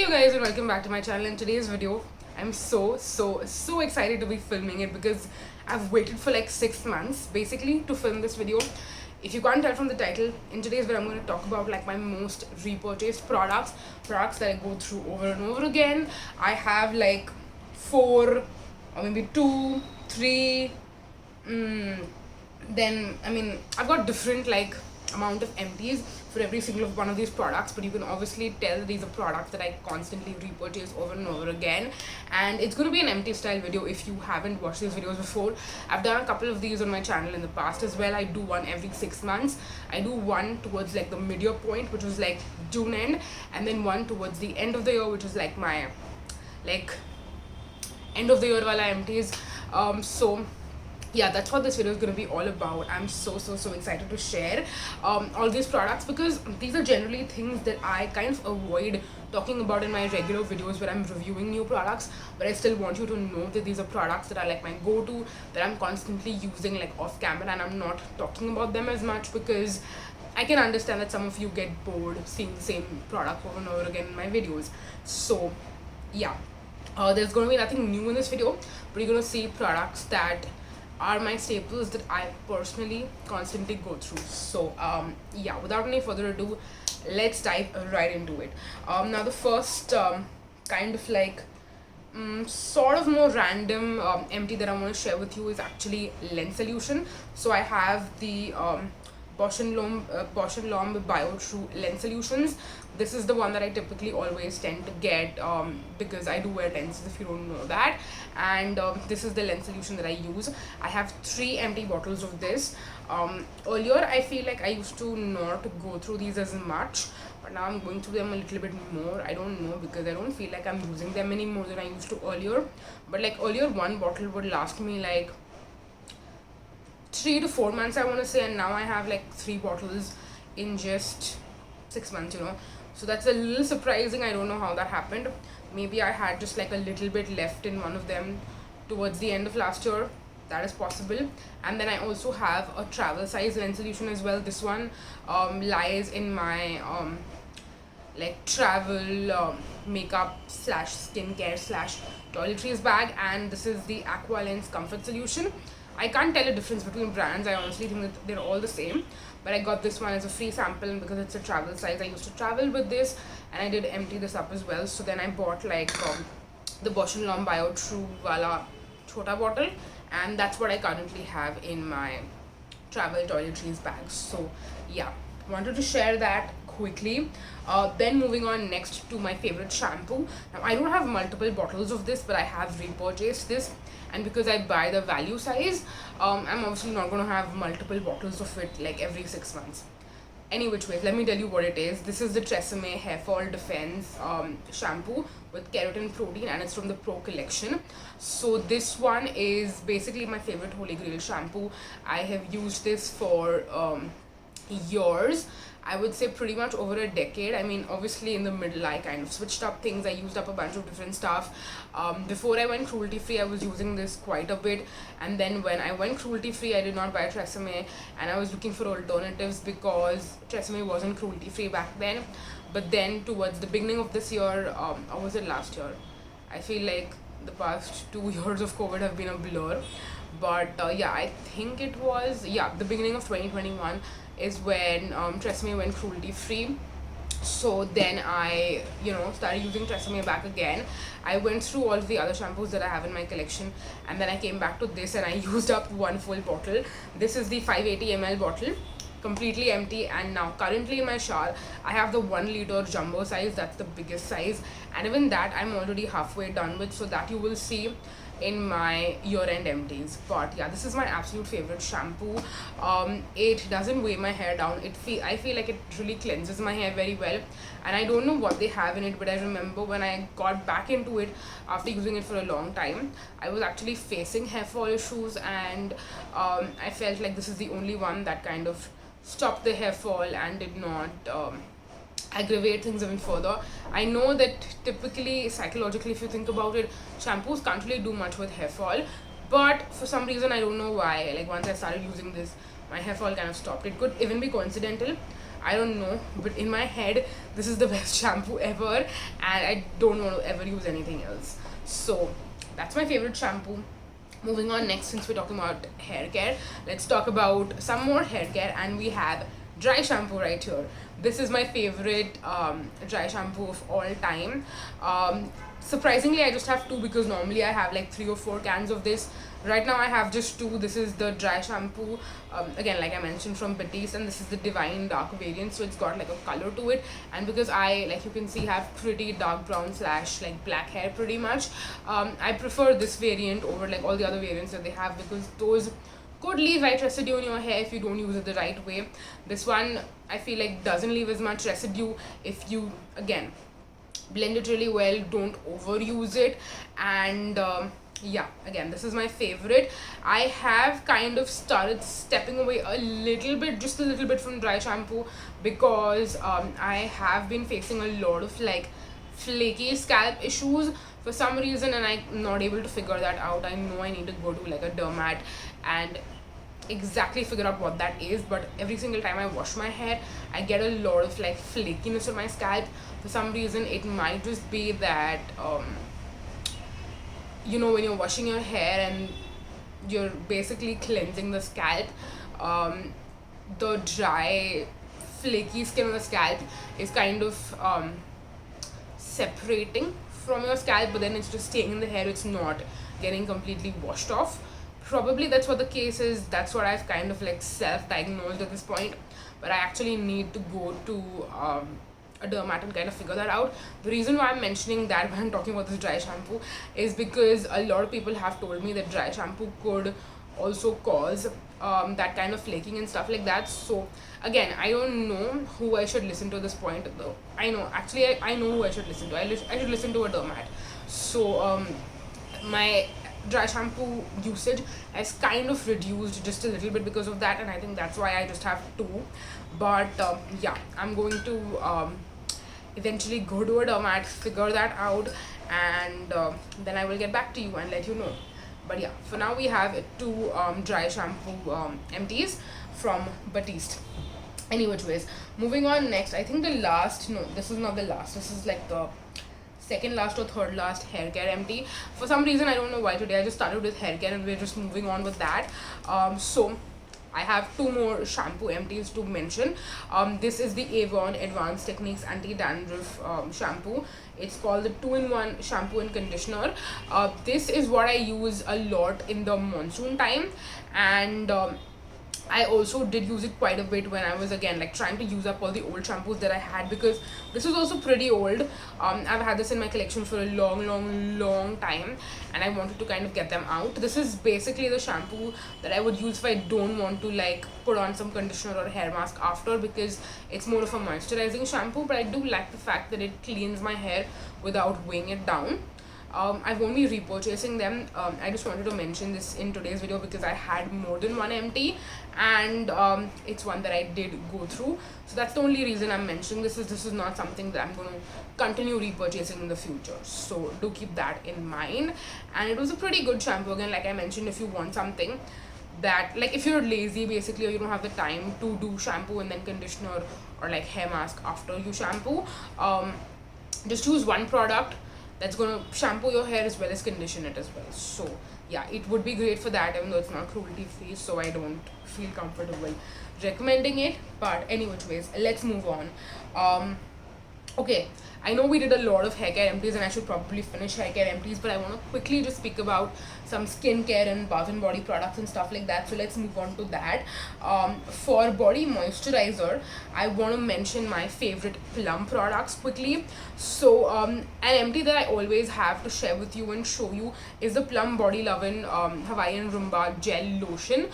guys, and welcome back to my channel. In today's video, I'm so excited to be filming it because I've waited for like 6 months basically to film this video. If you can't tell from the title, in today's video I'm going to talk about like my most repurchased products that I go through over and over again. I have like 4 or maybe 2, 3, then I've got different like amount of empties for every single one of these products, but you can obviously tell that these are products that I constantly repurchase over and over again. And it's going to be an empty style video. If you haven't watched these videos before, I've done a couple of these on my channel in the past as well. I do one every 6 months. I do one towards like the mid-year point, which was like June end, and then one towards the end of the year, which is like my like end of the year wala empties. So yeah, that's what this video is going to be all about. I'm so excited to share all these products because these are generally things that I kind of avoid talking about in my regular videos where I'm reviewing new products, but I still want you to know that these are products that are like my go-to, that I'm constantly using like off camera, and I'm not talking about them as much because I can understand that some of you get bored seeing the same product over and over again in my videos. So yeah, there's going to be nothing new in this video, but you're going to see products that are my staples that I personally constantly go through. So yeah, without any further ado, let's dive right into it. Now the first kind of like sort of more random empty that I want to share with you is actually lens solution. So I have the Bausch & Lomb Bio True lens solutions. This is the one that I typically always tend to get because I do wear lenses, if you don't know that. And this is the lens solution that I use. I have 3 empty bottles of this. Earlier I feel like I used to not go through these as much, but now I'm going through them a little bit more. I don't know, because I don't feel like I'm using them any more than I used to earlier. But like earlier, one bottle would last me like 3 to 4 months, I want to say, and now I have like 3 bottles in just 6 months, you know. So that's a little surprising. I don't know how that happened. Maybe I had just like a little bit left in one of them towards the end of last year. That is possible. And then I also have a travel size lens solution as well. This one lies in my like travel makeup slash skincare slash toiletries bag, and this is the Aqua Lens Comfort Solution. I can't tell a difference between brands. I honestly think that they're all the same, but I got this one as a free sample because it's a travel size. I used to travel with this, and I did empty this up as well. So then I bought like the Bausch & Lomb Bio True Wala Chota bottle, and that's what I currently have in my travel toiletries bag. So yeah, wanted to share that quickly. Then moving on next to my favorite shampoo. Now I don't have multiple bottles of this, but I have repurchased this, and because I buy the value size, I'm obviously not going to have multiple bottles of it like every 6 months. Any which ways, let me tell you what it is. This is the Tresemme Hair Fall Defense shampoo with keratin protein, and it's from the Pro collection. So this one is basically my favorite holy grail shampoo. I have used this for years. I would say pretty much over a decade. I mean, obviously in the middle I kind of switched up things. I used up a bunch of different stuff. Before I went cruelty free, I was using this quite a bit, and then when I went cruelty free, I did not buy Tresemme, and I was looking for alternatives because Tresemme wasn't cruelty free back then. But then towards the beginning of this year, or was it last year? I feel like the past 2 years of COVID have been a blur, but yeah, I think it was the beginning of 2021 is when Tresemme went cruelty free. So then I started using Tresemme back again. I went through all of the other shampoos that I have in my collection, and then I came back to this and I used up one full bottle. This is the 580 ml bottle, completely empty. And now currently in my shower I have the 1 liter jumbo size. That's the biggest size, and even that I'm already halfway done with, so that you will see in my year-end empties. But yeah, this is my absolute favorite shampoo. It doesn't weigh my hair down. I feel like it really cleanses my hair very well, and I don't know what they have in it, but I remember when I got back into it after using it for a long time, I was actually facing hair fall issues, and I felt like this is the only one that kind of stopped the hair fall and did not aggravate things even further. I know that typically psychologically, if you think about it, shampoos can't really do much with hair fall, but for some reason I don't know why, like once I started using this, my hair fall kind of stopped. It could even be coincidental, I don't know, but in my head this is the best shampoo ever, and I don't want to ever use anything else. So that's my favorite shampoo. Moving on, next, since we're talking about hair care, let's talk about some more hair care, and we have dry shampoo right here. This is my favorite dry shampoo of all time. Surprisingly, I just have two, because normally I have like 3 or 4 cans of this. Right now I have just 2. This is the dry shampoo, again, like I mentioned, from Batiste, and this is the Divine Dark variant, so it's got like a color to it. And because I, like you can see, have pretty dark brown / like black hair pretty much, I prefer this variant over like all the other variants that they have, because those could leave white residue in your hair if you don't use it the right way. This one, I feel like, doesn't leave as much residue if you, again, blend it really well, don't overuse it. And yeah, again, this is my favorite. I have kind of started stepping away a little bit, just a little bit, from dry shampoo, because I have been facing a lot of like flaky scalp issues for some reason, and I'm not able to figure that out. I know I need to go to like a dermat and exactly figure out what that is, but every single time I wash my hair, I get a lot of like flakiness on my scalp. For some reason, it might just be that you know, when you're washing your hair and you're basically cleansing the scalp, the dry flaky skin on the scalp is kind of separating from your scalp, but then it's just staying in the hair, it's not getting completely washed off. Probably that's what the case is. That's what I've kind of like self-diagnosed at this point, but I actually need to go to a dermat and kind of figure that out. The reason why I'm mentioning that when I'm talking about this dry shampoo is because a lot of people have told me that dry shampoo could also cause that kind of flaking and stuff like that. So again, I don't know who I should listen to at this point, though. I know, actually, I know who I should listen to. I should listen to a dermat. So my dry shampoo usage has kind of reduced just a little bit because of that, and I think that's why I just have 2. But yeah, I'm going to eventually go to a dermat, figure that out, and then I will get back to you and let you know. But yeah, for now we have 2 dry shampoo empties from Batiste. Anyways, moving on, next, I think the last, no, this is not the last, this is like the second last or third last hair care empty. For some reason, I don't know why, today I just started with hair care and we're just moving on with that. So I have 2 more shampoo empties to mention. This is the Avon Advanced Techniques Anti-Dandruff shampoo. It's called the 2-in-1 shampoo and conditioner. This is what I use a lot in the monsoon time, and I also did use it quite a bit when I was, again, like trying to use up all the old shampoos that I had, because this was also pretty old. I've had this in my collection for a long time, and I wanted to kind of get them out. This is basically the shampoo that I would use if I don't want to like put on some conditioner or hair mask after, because it's more of a moisturizing shampoo, but I do like the fact that it cleans my hair without weighing it down. I won't be repurchasing them. I just wanted to mention this in today's video because I had more than one empty, and it's one that I did go through. So that's the only reason I'm mentioning this. This is not something that I'm going to continue repurchasing in the future. So do keep that in mind. And it was a pretty good shampoo. Again, like I mentioned, if you want something that, like, if you're lazy basically, or you don't have the time to do shampoo and then conditioner or like hair mask after you shampoo, just choose one product that's going to shampoo your hair as well as condition it as well. So yeah, it would be great for that, even though it's not cruelty free, so I don't feel comfortable recommending it. But anyways, let's move on. Okay, I know we did a lot of hair care empties, and I should probably finish hair care empties, but I want to quickly just speak about some skincare and bath and body products and stuff like that. So let's move on to that. For body moisturizer, I want to mention my favorite Plum products quickly. So an empty that I always have to share with you and show you is the Plum Body Lovin' Hawaiian Rumba Gel Lotion,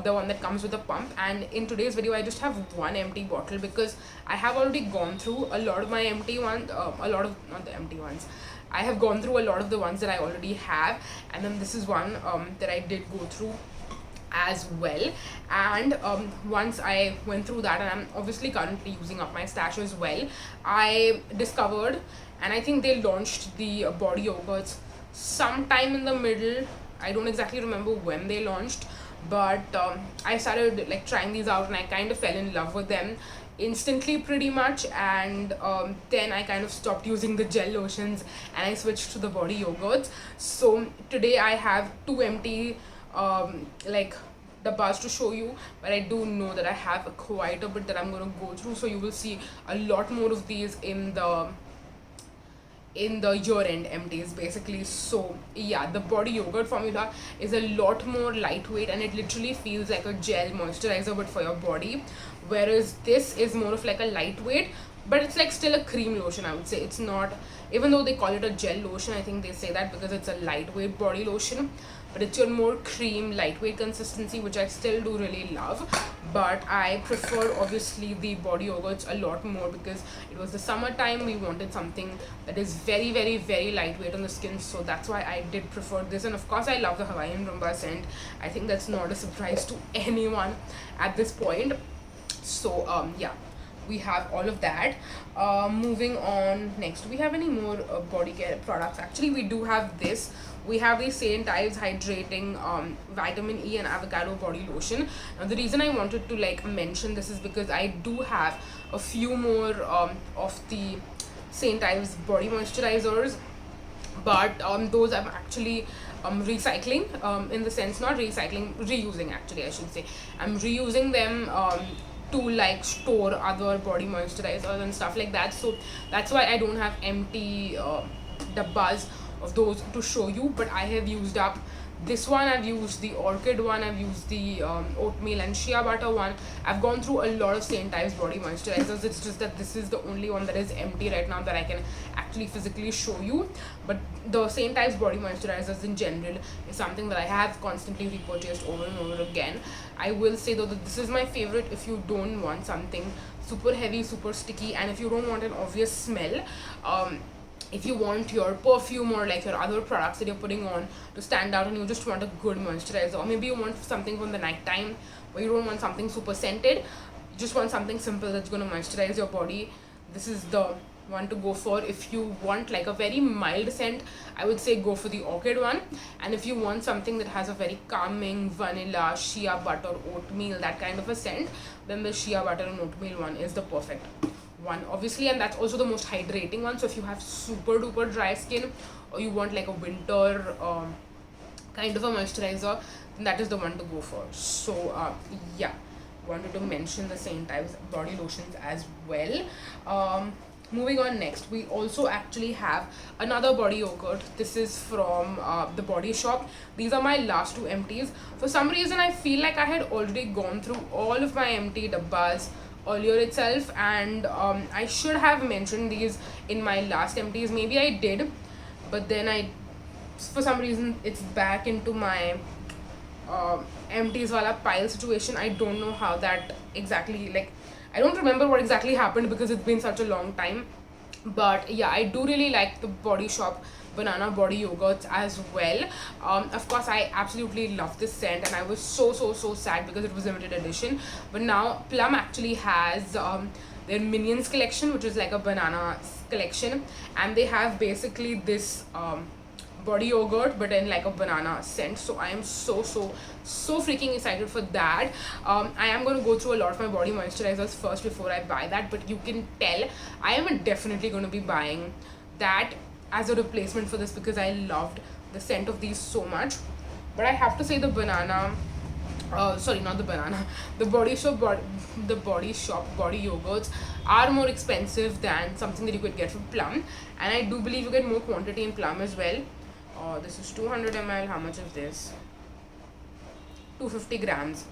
the one that comes with a pump. And in today's video, I just have one empty bottle because I have already gone through a lot of my empty ones, not the empty ones. I have gone through a lot of the ones that I already have, and then this is one that I did go through as well. And once I went through that, and I'm obviously currently using up my stash as well, I discovered, and I think they launched the body yogurts sometime in the middle. I don't exactly remember when they launched, but I started like trying these out, and I kind of fell in love with them. instantly pretty much, and then I kind of stopped using the gel lotions and I switched to the body yogurts. So today I have two empty like the bars to show you, but I do know that I have quite a bit that I'm going to go through, so you will see a lot more of these in the year-end empties basically. So yeah, the body yogurt formula is a lot more lightweight and it literally feels like a gel moisturizer but for your body, whereas this is more of like a lightweight, but it's like still a cream lotion. I would say it's not, even though they call it a gel lotion, I think they say that because it's a lightweight body lotion, but it's your more cream lightweight consistency, which I still do really love. But I prefer obviously the body yogurts a lot more because it was the summertime, we wanted something that is very very very lightweight on the skin, so that's why I did prefer this. And of course I love the Hawaiian Rumba scent. I think that's not a surprise to anyone at this point. So yeah, we have all of that. Moving on, next, do we have any more body care products? Actually we do have this. We have the St. Ives hydrating vitamin E and avocado body lotion. Now the reason I wanted to like mention this is because I do have a few more of the St. Ives body moisturizers, but those I'm actually recycling, in the sense, not recycling, reusing actually I should say. I'm reusing them to like store other body moisturizers and stuff like that, so that's why I don't have empty dabbas of those to show you. But I have used up this one, I've used the orchid one, I've used the oatmeal and shea butter one. I've gone through a lot of St. Ives body moisturizers. It's just that this is the only one that is empty right now that I can actually physically show you. But the St. Ives body moisturizers in general is something that I have constantly repurchased over and over again. I will say though that this is my favorite if you don't want something super heavy, super sticky, and if you don't want an obvious smell. If you want your perfume or like your other products that you're putting on to stand out and you just want a good moisturizer, or maybe you want something from the night time where you don't want something super scented, you just want something simple that's going to moisturize your body, this is the one to go for. If you want like a very mild scent, I would say go for the orchid one. And if you want something that has a very calming vanilla, shea butter, oatmeal, that kind of a scent, then the shea butter and oatmeal one is the perfect one obviously, and that's also the most hydrating one. So if you have super duper dry skin or you want like a winter kind of a moisturizer, then that is the one to go for. So yeah, wanted to mention the St. Ives body lotions as well. Moving on, next we also actually have another body yogurt. This is from the Body Shop. These are my last two empties. For some reason I feel like I had already gone through all of my empty dabbas earlier itself, and I should have mentioned these in my last empties. Maybe I did, but then for some reason it's back into my empties wala pile situation. I don't know how that exactly, like I don't remember what exactly happened because it's been such a long time. But yeah, I do really like the Body Shop banana body yogurts as well. Of course I absolutely love this scent, and I was so sad because it was limited edition. But now Plum actually has their Minions collection, which is like a banana collection, and they have basically this body yogurt but in like a banana scent. So I am so freaking excited for that. I am going to go through a lot of my body moisturizers first before I buy that, but you can tell I am definitely going to be buying that as a replacement for this because I loved the scent of these so much. But I have to say the banana, sorry, not the banana, the Body Shop body yogurts are more expensive than something that you could get from Plum, and I do believe you get more quantity in Plum as well. This is 200 ml. How much is this? 250 grams.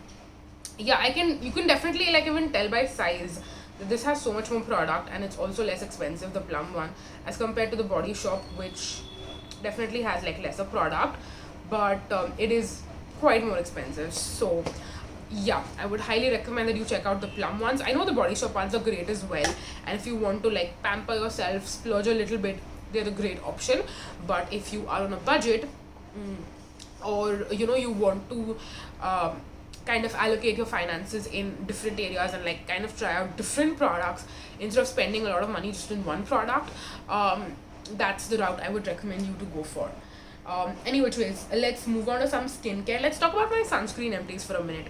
Yeah, you can definitely like even tell by size that this has so much more product, and it's also less expensive, the Plum one, as compared to the Body Shop, which definitely has like lesser product, but it is quite more expensive. So yeah, I would highly recommend that you check out the Plum ones. I know the Body Shop ones are great as well, and if you want to like pamper yourself, splurge a little bit, they're a great option. But if you are on a budget, or you want to kind of allocate your finances in different areas and like kind of try out different products instead of spending a lot of money just in one product, that's the route I would recommend you to go for. Anyways, let's move on to some skincare. Let's talk about my sunscreen empties for a minute.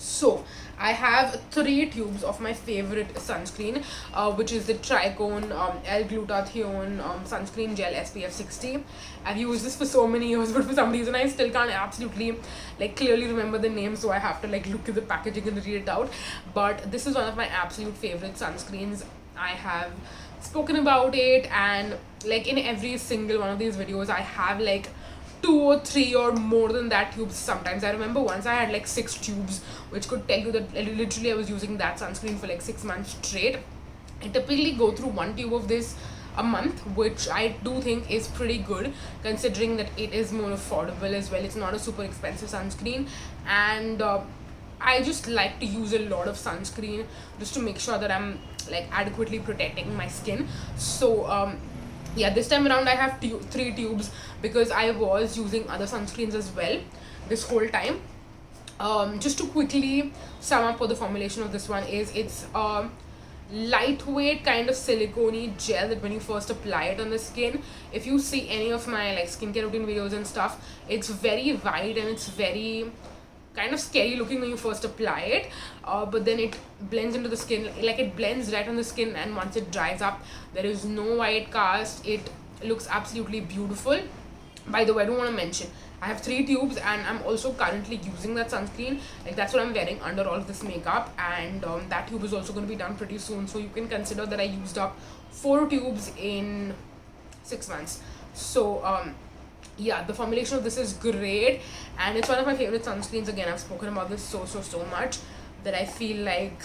So I have 3 tubes of my favorite sunscreen, which is the Tricone L-glutathione sunscreen gel SPF 60. I've used this for so many years, but for some reason I still can't absolutely like clearly remember the name, so I have to like look at the packaging and read it out. But this is one of my absolute favorite sunscreens. I have spoken about it, and like in every single one of these videos I have like 2 or 3 or more than that tubes. Sometimes I remember once I had like 6 tubes, which could tell you that literally I was using that sunscreen for like 6 months straight. I typically go through 1 tube of this a month, which I do think is pretty good considering that it is more affordable as well. It's not a super expensive sunscreen, and I just like to use a lot of sunscreen just to make sure that I'm like adequately protecting my skin. So yeah, this time around I have 3 tubes because I was using other sunscreens as well this whole time. Just to quickly sum up what the formulation of this one is, it's lightweight kind of silicone gel that when you first apply it on the skin, if you see any of my like skincare routine videos and stuff, it's very wide and it's very kind of scary looking when you first apply it, but then it blends into the skin, like it blends right on the skin, and once it dries up there is no white cast. It looks absolutely beautiful. By the way, I don't want to mention I have 3 tubes and I'm also currently using that sunscreen. Like that's what I'm wearing under all of this makeup, and that tube is also going to be done pretty soon, so you can consider that I used up 4 tubes in 6 months. So yeah, the formulation of this is great, and it's one of my favorite sunscreens. Again, I've spoken about this so much that I feel like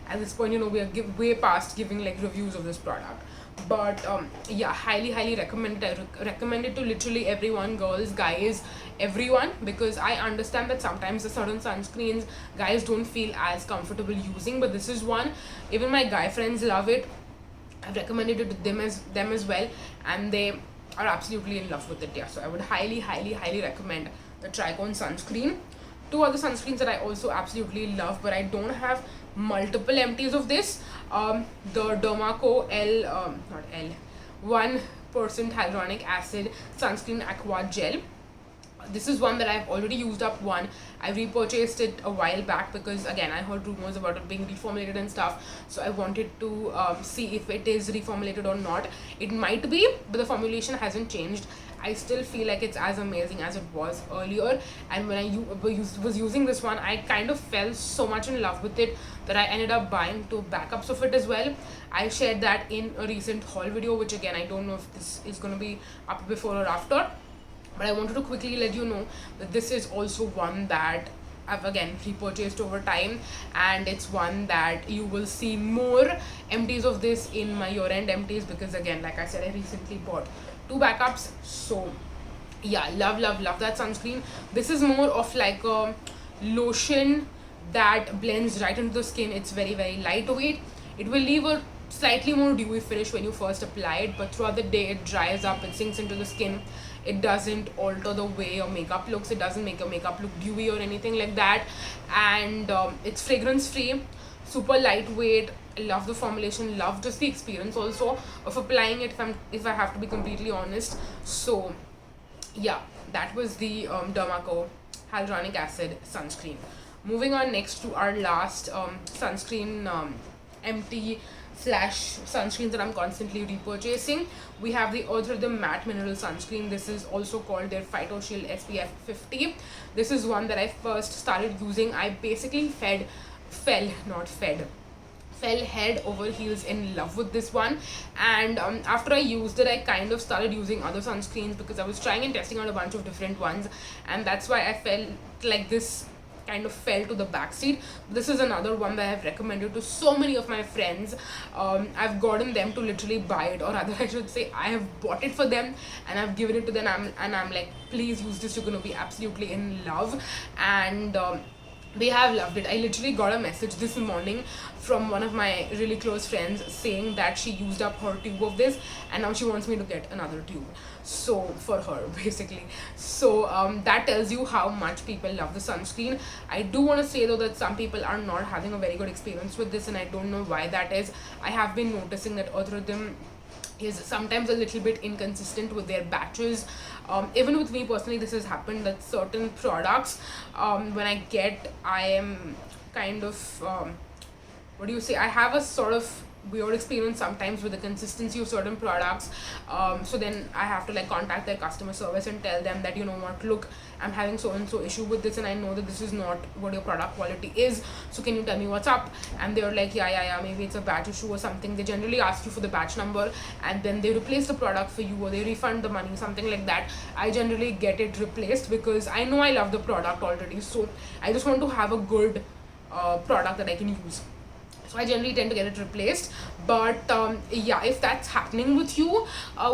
at this point, you know, we are way past giving like reviews of this product. But yeah, highly recommend it. I recommend it to literally everyone, girls, guys, everyone, because I understand that sometimes the certain sunscreens guys don't feel as comfortable using, but this is one, even my guy friends love it. I've recommended it to them as well, and they are absolutely in love with it. Yeah, so I would highly recommend the Tricone sunscreen. 2 other sunscreens that I also absolutely love, but I don't have multiple empties of this. The Dermaco not L 1% hyaluronic acid sunscreen aqua gel. This is one that I've already used up one. I repurchased it a while back because again I heard rumors about it being reformulated and stuff, so I wanted to see if it is reformulated or not. It might be, but the formulation hasn't changed. I still feel like it's as amazing as it was earlier, and when I was using this one, I kind of fell so much in love with it that I ended up buying 2 backups of it as well. I shared that in a recent haul video, which again I don't know if this is going to be up before or after, but I wanted to quickly let you know that this is also one that I've again repurchased over time, and it's one that you will see more empties of this in my year-end empties, because again, like I said, I recently bought 2 backups. So yeah, love that sunscreen. This is more of like a lotion that blends right into the skin. It's very lightweight. It will leave a slightly more dewy finish when you first apply it, but throughout the day it dries up and sinks into the skin. It doesn't alter the way your makeup looks. It doesn't make your makeup look dewy or anything like that, and it's fragrance free, super lightweight. I love the formulation, love just the experience also of applying it, if I have to be completely honest. So yeah, that was the Dermaco hyaluronic acid sunscreen. Moving on next to our last sunscreen empty slash sunscreen that I'm constantly repurchasing. We have the Earth Rhythm Matte Mineral Sunscreen. This is also called their Phyto Shield SPF 50. This is one that I first started using. I basically fell head over heels in love with this one, and after I used it, I kind of started using other sunscreens because I was trying and testing out a bunch of different ones, and that's why I felt like this kind of fell to the backseat. This is another one that I've recommended to so many of my friends. I've gotten them to literally buy it, or rather I should say I have bought it for them and I've given it to them, and I'm like, please use this, you're going to be absolutely in love. And they have loved it. I literally got a message this morning from one of my really close friends saying that she used up her tube of this and now she wants me to get another tube, so for her basically. So that tells you how much people love the sunscreen. I do want to say though that some people are not having a very good experience with this, and I don't know why that is. I have been noticing that Earth Rhythm is sometimes a little bit inconsistent with their batches. Even with me personally, this has happened that certain products, when I am kind of what do you say, I have a sort of weird experience sometimes with the consistency of certain products. So then I have to like contact their customer service and tell them that, you know what, look, I'm having so and so issue with this, and I know that this is not what your product quality is, so can you tell me what's up? And they're like, yeah, maybe it's a batch issue or something. They generally ask you for the batch number, and then they replace the product for you, or they refund the money, something like that. I generally get it replaced because I know I love the product already, so I just want to have a good product that I can use. So I generally tend to get it replaced. But yeah, if that's happening with you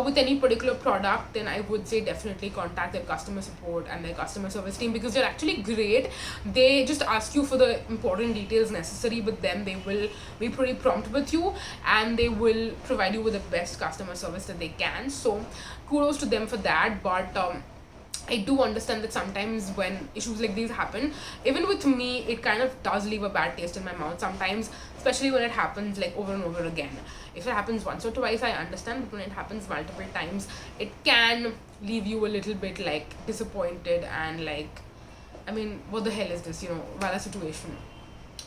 with any particular product, then I would say definitely contact their customer support and their customer service team, because they're actually great. They just ask you for the important details necessary, but then they will be pretty prompt with you, and they will provide you with the best customer service that they can. So kudos to them for that. But I do understand that sometimes when issues like these happen, even with me, it kind of does leave a bad taste in my mouth sometimes, especially when it happens like over and over again. If it happens once or twice, I understand, but when it happens multiple times, it can leave you a little bit like disappointed and like, I mean, what the hell is this, Wala situation.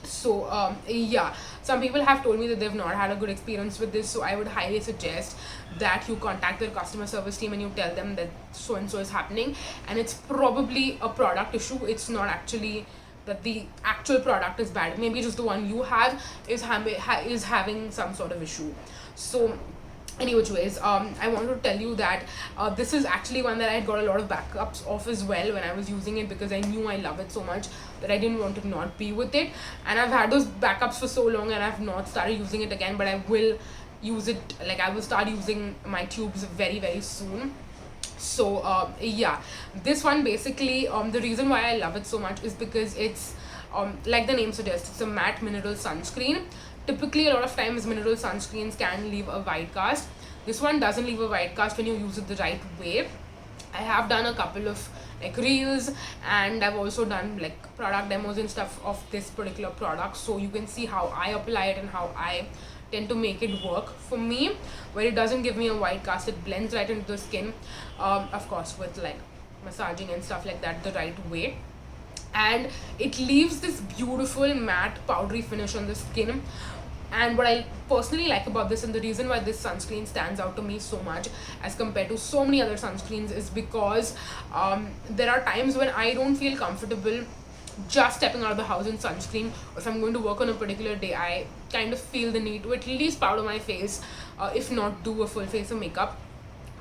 So yeah, some people have told me that they've not had a good experience with this, so I would highly suggest that you contact their customer service team and you tell them that so and so is happening, and it's probably a product issue. It's not actually that the actual product is bad, maybe just the one you have is having some sort of issue. So anyways, I want to tell you that this is actually one that I had got a lot of backups of as well when I was using it, because I knew I love it so much that I didn't want to not be with it. And I've had those backups for so long, and I've not started using it again, but I will use it, like I will start using my tubes very, very soon. So yeah, this one basically, the reason why I love it so much is because it's like the name suggests, it's a matte mineral sunscreen. Typically, a lot of times mineral sunscreens can leave a white cast. This one doesn't leave a white cast when you use it the right way. I have done a couple of like reels, and I've also done like product demos and stuff of this particular product, so you can see how I apply it and how I tend to make it work for me, where it doesn't give me a white cast. It blends right into the skin, of course with like massaging and stuff like that the right way, and it leaves this beautiful matte powdery finish on the skin. And what I personally like about this, and the reason why this sunscreen stands out to me so much as compared to so many other sunscreens, is because there are times when I don't feel comfortable just stepping out of the house in sunscreen, or if I'm going to work on a particular day, I kind of feel the need to at least powder my face, if not do a full face of makeup.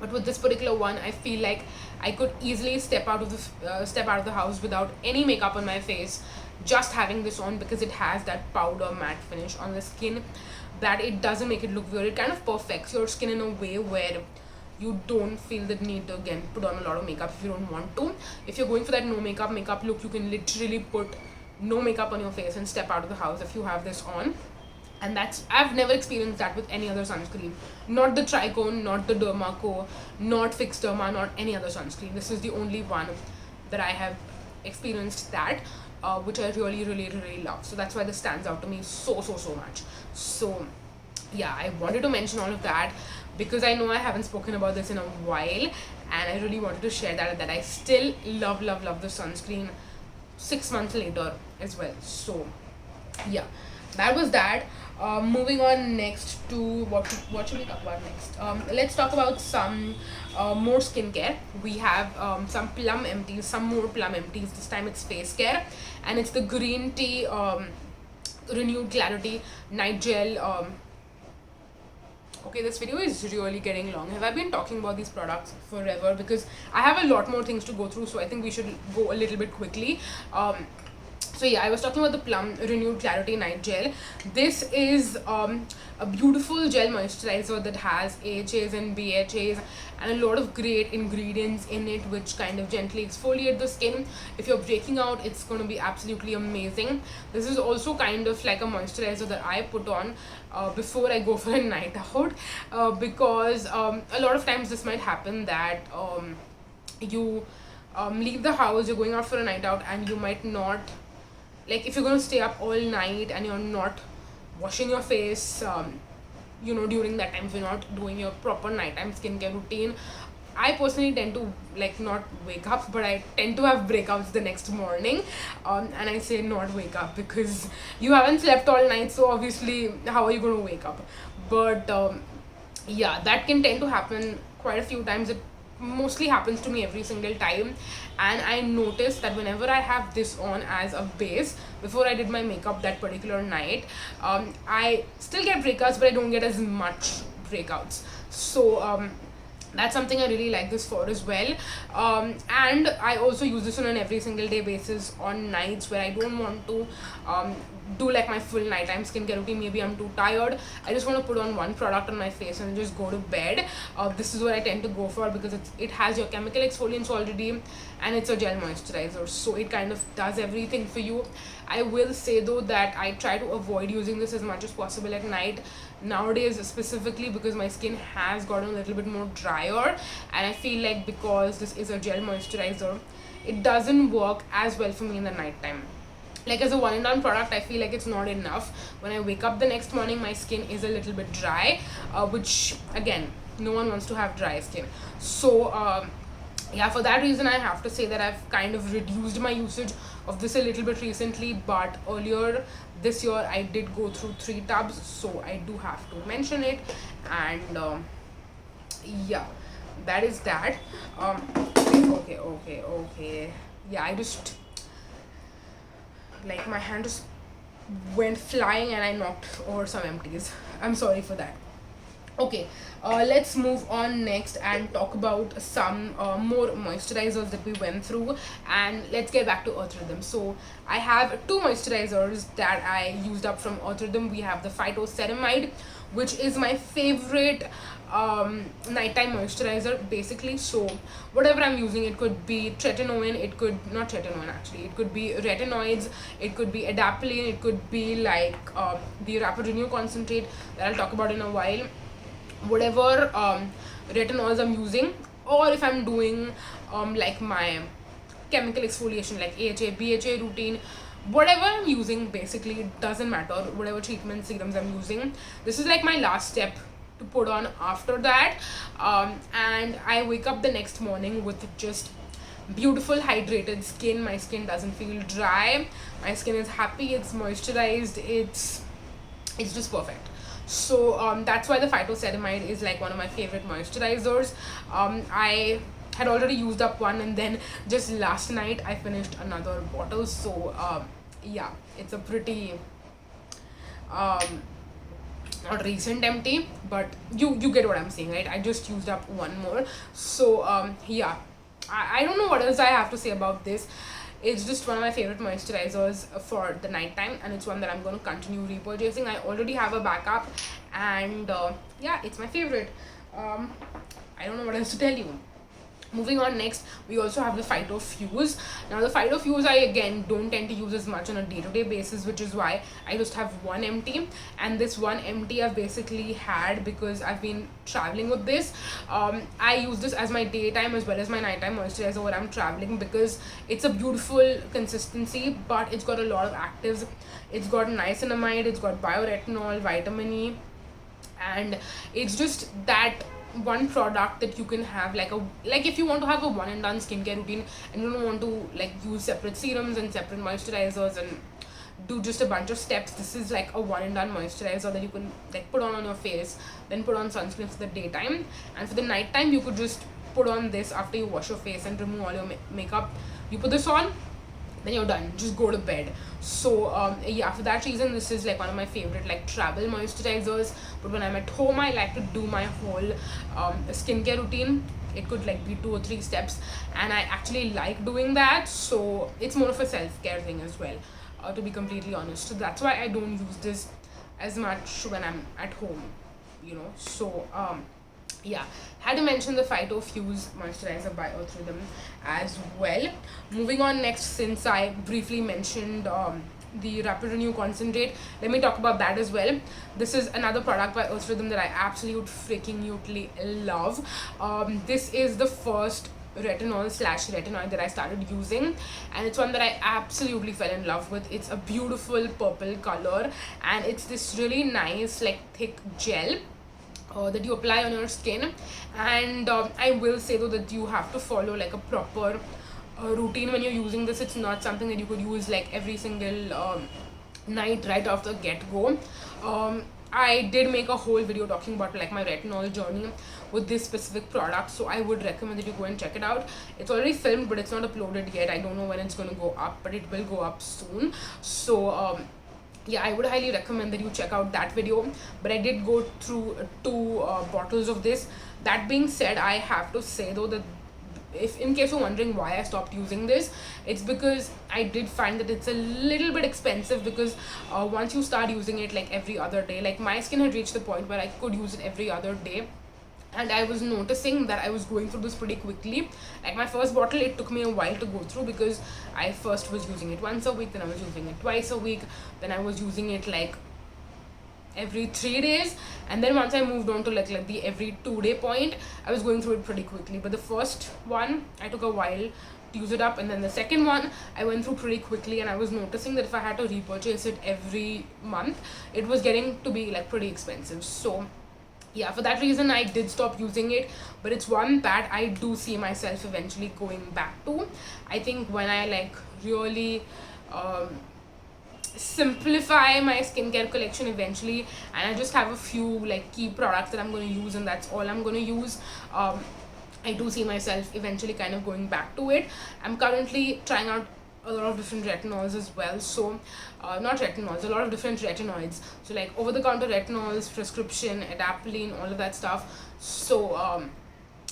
But with this particular one, I feel like I could easily step out of the house without any makeup on my face, just having this on, because it has that powder matte finish on the skin that it doesn't make it look weird. It kind of perfects your skin in a way where you don't feel the need to again put on a lot of makeup if you don't want to. If you're going for that no makeup look, you can literally put no makeup on your face and step out of the house if you have this on. And I've never experienced that with any other sunscreen. Not the Tricone, not the Dermaco, not Fix Derma, not any other sunscreen. This is the only one that I have experienced that, which I really, really, really love. So that's why this stands out to me so much. So yeah, I wanted to mention all of that because I know I haven't spoken about this in a while, and I really wanted to share that I still love the sunscreen 6 months later as well. So yeah, that was that. Moving on next to what should we talk about next? Let's talk about some more skincare. We have some plum empties, some more plum empties. This time it's face care, and it's the green tea renewed clarity night gel. Okay, this video is really getting long. Have I been talking about these products forever? Because I have a lot more things to go through, so I think we should go a little bit quickly. So yeah, I was talking about the Plum Renewed Clarity Night Gel. This is a beautiful gel moisturizer that has AHAs and BHAs and a lot of great ingredients in it, which kind of gently exfoliate the skin. If you're breaking out, it's going to be absolutely amazing. This is also kind of like a moisturizer that I put on before I go for a night out, because a lot of times this might happen that you leave the house, you're going out for a night out, and you might not, like if you're going to stay up all night and you're not washing your face during that time, if you're not doing your proper nighttime skincare routine, I personally tend to like not wake up, but I tend to have breakouts the next morning. And I say not wake up because you haven't slept all night, so obviously how are you going to wake up? But yeah, that can tend to happen quite a few times. It mostly happens to me every single time, and I noticed that whenever I have this on as a base before I did my makeup that particular night, I still get breakouts, but I don't get as much breakouts. So that's something I really like this for as well. And I also use this on an every single day basis on nights where I don't want to do like my full nighttime skincare routine. Maybe I'm too tired, I just want to put on one product on my face and just go to bed. This is what I tend to go for because it has your chemical exfoliants already, and it's a gel moisturizer, so it kind of does everything for you. I will say though that I try to avoid using this as much as possible at night nowadays, specifically because my skin has gotten a little bit more drier, and I feel like because this is a gel moisturizer, it doesn't work as well for me in the night time. Like as a one and done product, I feel like it's not enough. When I wake up the next morning, my skin is a little bit dry, which again, no one wants to have dry skin. So yeah, for that reason I have to say that I've kind of reduced my usage of this a little bit recently, but earlier this year I did go through 3 tubs, so I do have to mention it. And yeah, that is that. Okay, yeah, I just like my hand just went flying and I knocked over some empties. I'm sorry for that. Okay, let's move on next and talk about some more moisturizers that we went through, and let's get back to Earth Rhythm. So I have 2 moisturizers that I used up from Earth Rhythm. We have the Phytoceramide, which is my favorite nighttime moisturizer basically. So whatever I'm using, it could be tretinoin, it could not tretinoin actually, it could be retinoids, it could be adapalene, it could be like the Rapid Renew concentrate that I'll talk about in a while. Whatever retinols I'm using, or if I'm doing like my chemical exfoliation like AHA, BHA routine, whatever I'm using, basically it doesn't matter, whatever treatment serums I'm using, this is like my last step to put on after that. And I wake up the next morning with just beautiful hydrated skin. My skin doesn't feel dry, my skin is happy, it's moisturized, it's just perfect. So that's why the Phytoceramide is like one of my favorite moisturizers. I had already used up one, and then just last night I finished another bottle. So yeah, it's a pretty not recent empty, but you get what I'm saying, right? I just used up one more. So yeah, I don't know what else I have to say about this. It's just one of my favorite moisturizers for the night time, and it's one that I'm going to continue repurchasing. I already have a backup, and yeah, it's my favorite. I don't know what else to tell you. Moving on next, we also have the Phyto Fuse. Now the Phyto Fuse I again don't tend to use as much on a day-to-day basis, which is why I just have one empty, and this one empty I've basically had because I've been traveling with this. I use this as my daytime as well as my nighttime moisturizer when I'm traveling because it's a beautiful consistency, but it's got a lot of actives. It's got niacinamide, it's got bioretinol, vitamin E, and it's just that one product that you can have like if you want to have a one and done skincare routine and you don't want to like use separate serums and separate moisturizers and do just a bunch of steps, this is like a one and done moisturizer that you can like put on your face, then put on sunscreen for the daytime, and for the night time you could just put on this after you wash your face and remove all your makeup. You put this on, then you're done, just go to bed. So yeah, for that reason this is like one of my favorite like travel moisturizers. But when I'm at home, I like to do my whole skincare routine. It could like be 2 or 3 steps, and I actually like doing that, so it's more of a self-care thing as well, to be completely honest. So that's why I don't use this as much when I'm at home, you know. So yeah, had to mention the Phyto Fuse moisturizer by Earth Rhythm as well. Moving on next, since I briefly mentioned the Rapid Renew concentrate, let me talk about that as well. This is another product by Earth Rhythm that I absolute freaking love. This is the first retinol/retinoid that I started using, and it's one that I absolutely fell in love with. It's a beautiful purple color, and it's this really nice like thick gel. that you apply on your skin. And I will say though that you have to follow like a proper routine when you're using this. It's not something that you could use like every single night right off the get-go. I did make a whole video talking about like my retinol journey with this specific product, so I would recommend that you go and check it out. It's already filmed, but it's not uploaded yet. I don't know when it's going to go up, but it will go up soon. So yeah, I would highly recommend that you check out that video. But I did go through 2 bottles of this. That being said, I have to say though that if in case you're wondering why I stopped using this, it's because I did find that it's a little bit expensive, because once you start using it like every other day, like my skin had reached the point where I could use it every other day, and I was noticing that I was going through this pretty quickly. Like my first bottle, it took me a while to go through, because I first was using it once a week, then I was using it twice a week, then I was using it like every 3 days, and then once I moved on to like the every 2-day point, I was going through it pretty quickly. But the first one, I took a while to use it up, and then the second one I went through pretty quickly, and I was noticing that if I had to repurchase it every month, it was getting to be like pretty expensive. So yeah, for that reason I did stop using it. But it's one that I do see myself eventually going back to. I think when I like really simplify my skincare collection eventually, and I just have a few like key products that I'm going to use, and that's all I'm going to use, I do see myself eventually kind of going back to it. I'm currently trying out a lot of different retinols as well. So not retinols, a lot of different retinoids, so like over-the-counter retinols, prescription, adapalene, all of that stuff. So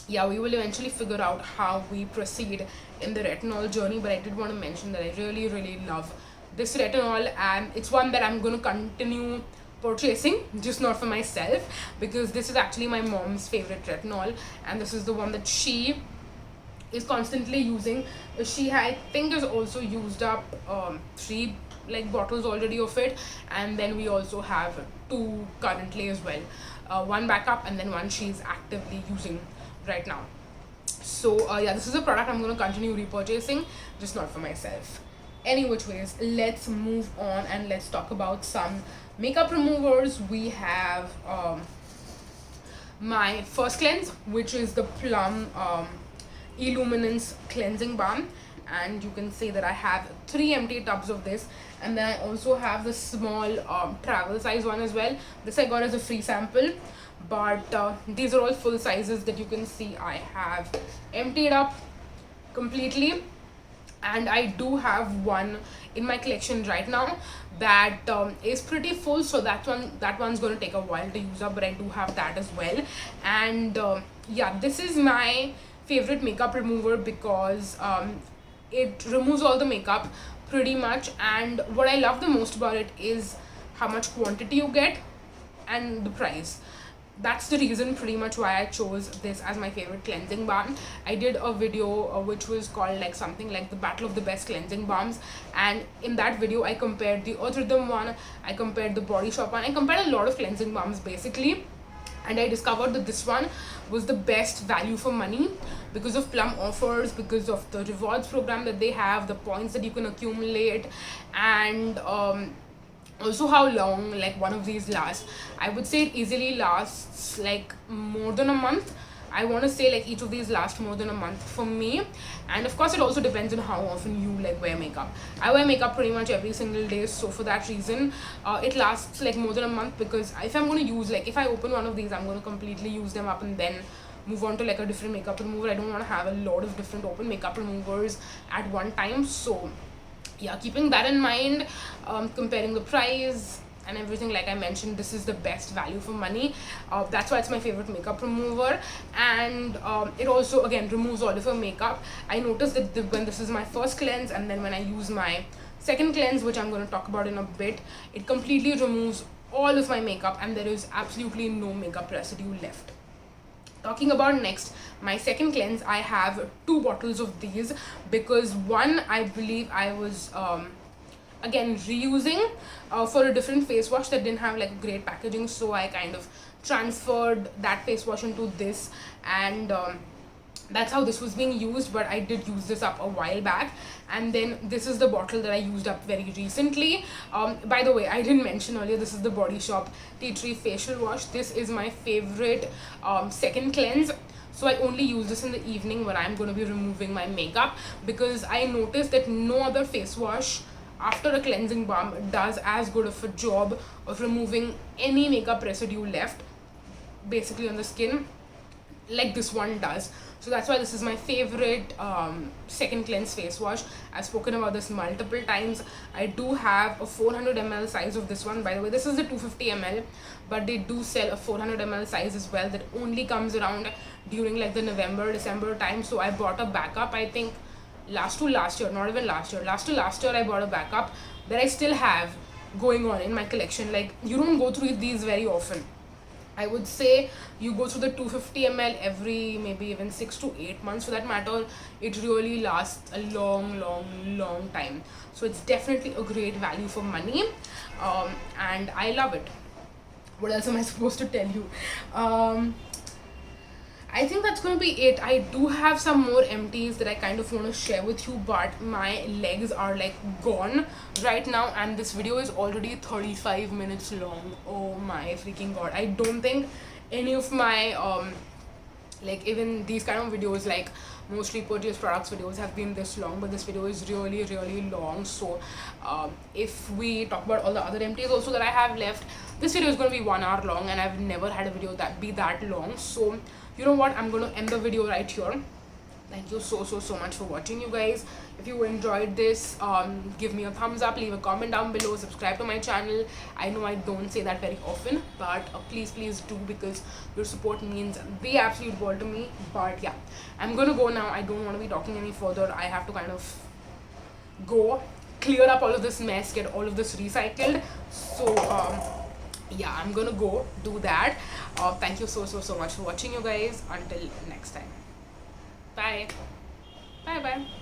yeah, we will eventually figure out how we proceed in the retinol journey. But I did want to mention that I really love this retinol, and it's one that I'm going to continue purchasing, just not for myself, because this is actually my mom's favorite retinol, and this is the one that she is constantly using. She, I think, has also used up 3 like bottles already of it, and then we also have 2 currently as well, 1 backup and then 1 she's actively using right now. So yeah, this is a product I'm going to continue repurchasing, just not for myself. Any which ways, let's move on and let's talk about some makeup removers. We have my first cleanse, which is the Plum Illuminance Cleansing Balm, and you can see that I have 3 empty tubs of this, and then I also have the small travel size one as well. This I got as a free sample, but these are all full sizes that you can see I have emptied up completely. And I do have one in my collection right now that is pretty full, so that one's going to take a while to use up, but I do have that as well. And yeah, this is my favorite makeup remover because it removes all the makeup pretty much, and what I love the most about it is how much quantity you get and the price. That's the reason pretty much why I chose this as my favorite cleansing balm. I did a video which was called like something like the battle of the best cleansing balms, and in that video I compared the Earth Rhythm one, I compared the Body Shop one, I compared a lot of cleansing balms basically, and I discovered that this one was the best value for money because of Plum offers, because of the rewards program that they have, the points that you can accumulate, and also how long like one of these lasts. I would say it easily lasts like more than a month. I want to say like each of these lasts more than a month for me, and of course it also depends on how often you like wear makeup. I wear makeup pretty much every single day, so for that reason it lasts like more than a month, because if I'm going to use, like if I open one of these, I'm going to completely use them up and then move on to like a different makeup remover. I don't want to have a lot of different open makeup removers at one time. So yeah, keeping that in mind, comparing the price and everything, like I mentioned, this is the best value for money. That's why it's my favorite makeup remover, and it also again removes all of your makeup. I noticed that when this is my first cleanse and then when I use my second cleanse, which I'm going to talk about in a bit, it completely removes all of my makeup and there is absolutely no makeup residue left. Talking about next, my second cleanse, I have 2 bottles of these because one I believe I was again reusing for a different face wash that didn't have like great packaging, so I kind of transferred that face wash into this, and That's how this was being used, but I did use this up a while back. And then this is the bottle that I used up very recently. By the way, I didn't mention earlier, this is the Body Shop Tea Tree Facial Wash. This is my favorite second cleanse. So I only use this in the evening when I'm going to be removing my makeup, because I noticed that no other face wash after a cleansing balm does as good of a job of removing any makeup residue left basically on the skin like this one does. So that's why this is my favorite second cleanse face wash. I've spoken about this multiple times. I do have a 400 ml size of this one. By the way, this is the 250 ml, but they do sell a 400 ml size as well that only comes around during like the November December time. So I bought a backup, I think last to last year I bought a backup that I still have going on in my collection. Like, you don't go through these very often. I would say you go through the 250 ml every maybe even 6 to 8 months for that matter. It really lasts a long time. So it's definitely a great value for money, and I love it. What else am I supposed to tell you? I think that's going to be it. I do have some more empties that I kind of want to share with you, but my legs are like gone right now, and this video is already 35 minutes long. Oh my freaking god. I don't think any of my like even these kind of videos, like mostly purchased products videos, have been this long, but this video is really long. So if we talk about all the other empties also that I have left, this video is going to be 1 hour long, and I've never had a video that be that long. So you know what, I'm going to end the video right here. Thank you so much for watching, you guys. If you enjoyed this, give me a thumbs up, leave a comment down below, subscribe to my channel. I know I don't say that very often, but please do, because your support means the absolute world to me. But yeah, I'm gonna go now. I don't want to be talking any further. I have to kind of go clear up all of this mess, get all of this recycled. So yeah, I'm gonna go do that. Thank you so much for watching, you guys. Until next time, bye bye.